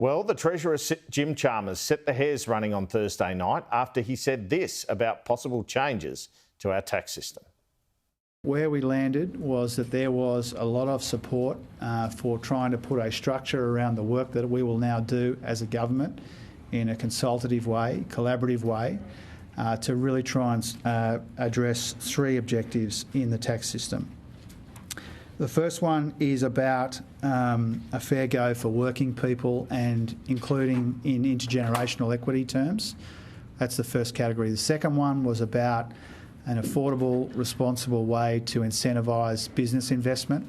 Well, the Treasurer Jim Chalmers set the hares running on Thursday night after he said this about possible changes to our tax system. Where we landed was that there was a lot of support for trying to put a structure around the work that we will now do as a government in a consultative way, collaborative way, to really try and address three objectives in the tax system. The first one is about a fair go for working people and including in intergenerational equity terms. That's the first category. The second one was about an affordable, responsible way to incentivise business investment,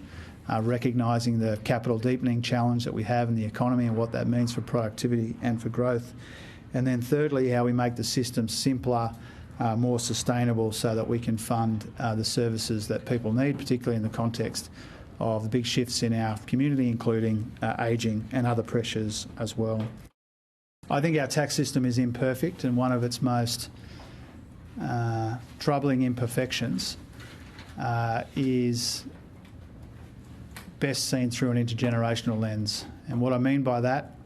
recognising the capital deepening challenge that we have in the economy and what that means for productivity and for growth. And then thirdly, how we make the system simpler, more sustainable so that we can fund the services that people need, particularly in the context of the big shifts in our community, including ageing and other pressures as well. I think our tax system is imperfect, and one of its most troubling imperfections is best seen through an intergenerational lens. And what I mean by that,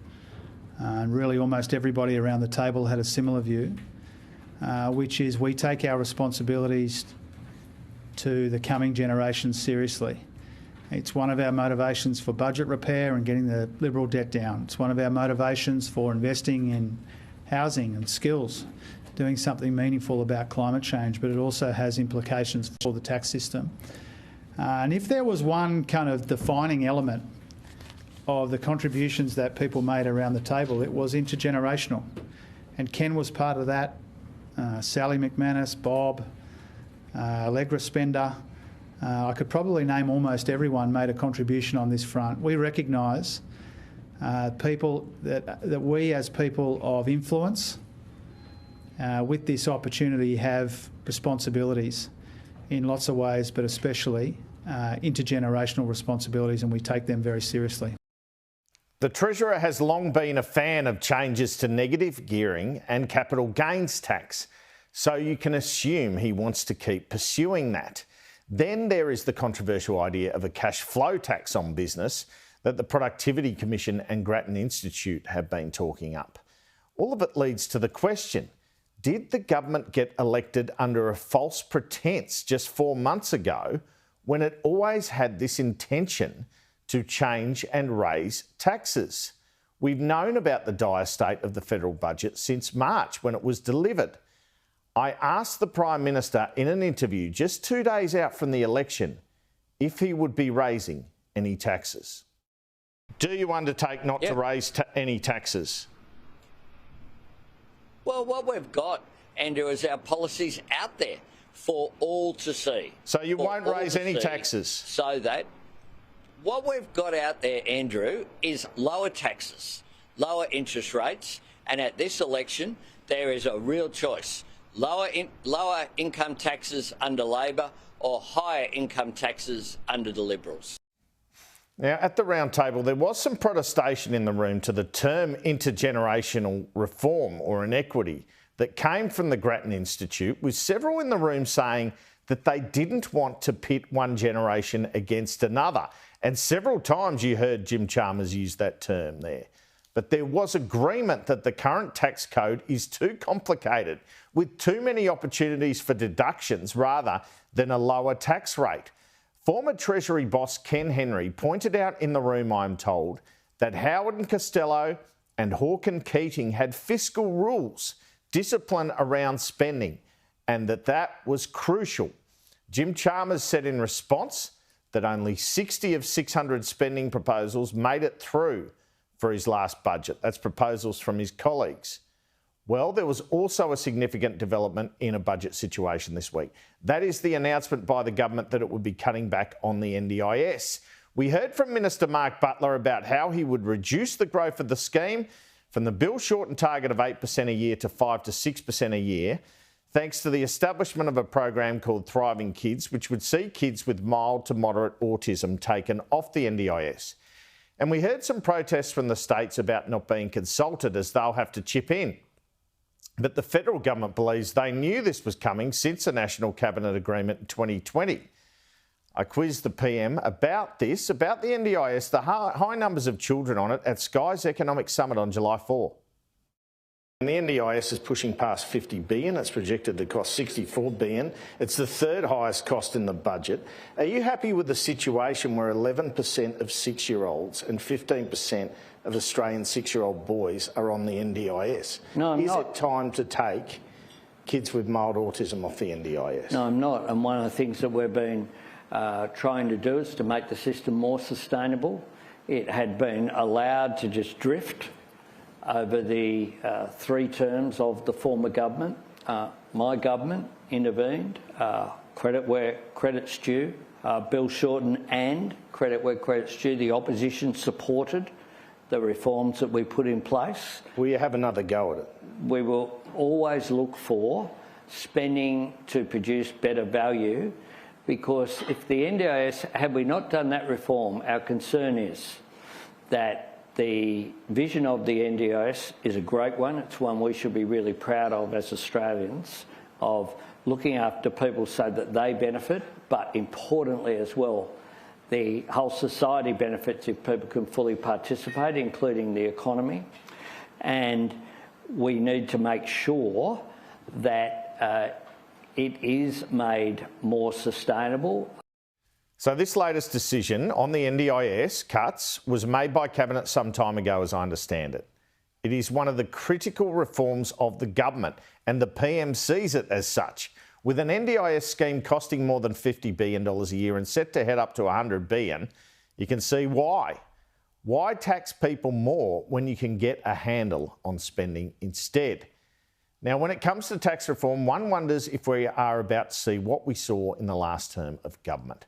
and really almost everybody around the table had a similar view, which is we take our responsibilities to the coming generations seriously. It's one of our motivations for budget repair and getting the Liberal debt down. It's one of our motivations for investing in housing and skills, doing something meaningful about climate change, but it also has implications for the tax system. And if there was one kind of defining element of the contributions that people made around the table, it was intergenerational. And Ken was part of that, Sally McManus, Bob, Allegra Spender. I could probably name almost everyone made a contribution on this front. We recognise people that we as people of influence with this opportunity have responsibilities in lots of ways, but especially intergenerational responsibilities, and we take them very seriously. The Treasurer has long been a fan of changes to negative gearing and capital gains tax, so you can assume he wants to keep pursuing that. Then there is the controversial idea of a cash flow tax on business that the Productivity Commission and Grattan Institute have been talking up. All of it leads to the question, did the government get elected under a false pretence just 4 months ago when it always had this intention to change and raise taxes? We've known about the dire state of the federal budget since March when it was delivered. I asked the Prime Minister in an interview just 2 days out from the election if he would be raising any taxes. Do you undertake not to raise any taxes? Well, what we've got, Andrew, is our policies out there for all to see. So you won't raise any taxes? So that what we've got out there, Andrew, is lower taxes, lower interest rates, and at this election there is a real choice. Lower income taxes under Labor or higher income taxes under the Liberals. Now, at the round table, there was some protestation in the room to the term intergenerational reform or inequity that came from the Grattan Institute, with several in the room saying that they didn't want to pit one generation against another. And several times you heard Jim Chalmers use that term there. But there was agreement that the current tax code is too complicated, with too many opportunities for deductions rather than a lower tax rate. Former Treasury boss Ken Henry pointed out in the room, I'm told, that Howard and Costello and Hawke and Keating had fiscal rules, discipline around spending, and that was crucial. Jim Chalmers said in response that only 60 of 600 spending proposals made it through for his last budget. That's proposals from his colleagues. Well, there was also a significant development in a budget situation this week. That is the announcement by the government that it would be cutting back on the NDIS. We heard from Minister Mark Butler about how he would reduce the growth of the scheme from the bill shortened target of 8% a year to 5 to 6% a year, thanks to the establishment of a program called Thriving Kids, which would see kids with mild to moderate autism taken off the NDIS. And we heard some protests from the states about not being consulted, as they'll have to chip in. But the federal government believes they knew this was coming since a National Cabinet agreement in 2020. I quizzed the PM about this, about the NDIS, the high numbers of children on it at Sky's Economic Summit on July 4. And the NDIS is pushing past $50 billion. It's projected to cost $64 billion. It's the third highest cost in the budget. Are you happy with the situation where 11% of 6-year-olds and 15% of Australian 6-year-old boys are on the NDIS? No, I'm not. Is it time to take kids with mild autism off the NDIS? No, I'm not. And one of the things that we've been trying to do is to make the system more sustainable. It had been allowed to just drift over the 3 terms of the former government. My government intervened, credit where credit's due. Bill Shorten and credit where credit's due. The opposition supported the reforms that we put in place. Will you have another go at it? We will always look for spending to produce better value, because if the NDIS, had we not done that reform, our concern is that the vision of the NDIS is a great one. It's one we should be really proud of as Australians, of looking after people so that they benefit, but importantly as well, the whole society benefits if people can fully participate, including the economy. And we need to make sure that it is made more sustainable. So this latest decision on the NDIS cuts was made by Cabinet some time ago, as I understand it. It is one of the critical reforms of the government, and the PM sees it as such. With an NDIS scheme costing more than $50 billion a year and set to head up to $100 billion, you can see why. Why tax people more when you can get a handle on spending instead? Now, when it comes to tax reform, one wonders if we are about to see what we saw in the last term of government.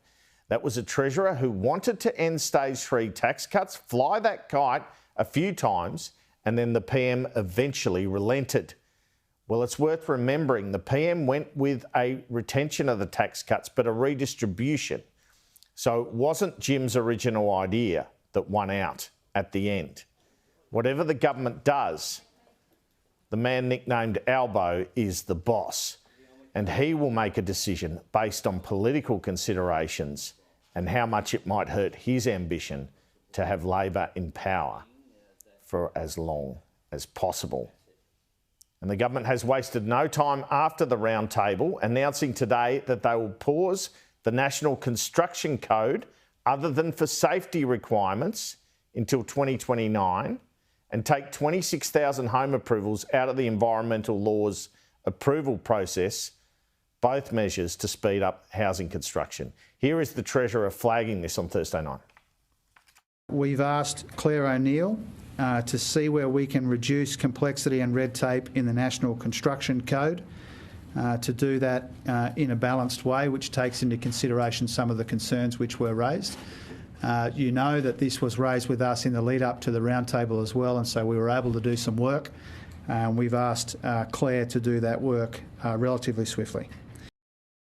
That was a Treasurer who wanted to end stage 3 tax cuts, fly that kite a few times, and then the PM eventually relented. Well, it's worth remembering the PM went with a retention of the tax cuts, but a redistribution. So it wasn't Jim's original idea that won out at the end. Whatever the government does, the man nicknamed Albo is the boss, and he will make a decision based on political considerations and how much it might hurt his ambition to have Labor in power for as long as possible. And the government has wasted no time after the round table, announcing today that they will pause the National Construction Code, other than for safety requirements, until 2029, and take 26,000 home approvals out of the environmental law's approval process, both measures to speed up housing construction. Here is the Treasurer flagging this on Thursday night. We've asked Claire O'Neill to see where we can reduce complexity and red tape in the National Construction Code, to do that in a balanced way, which takes into consideration some of the concerns which were raised. You know that this was raised with us in the lead up to the roundtable as well, and so we were able to do some work. We've asked Claire to do that work relatively swiftly.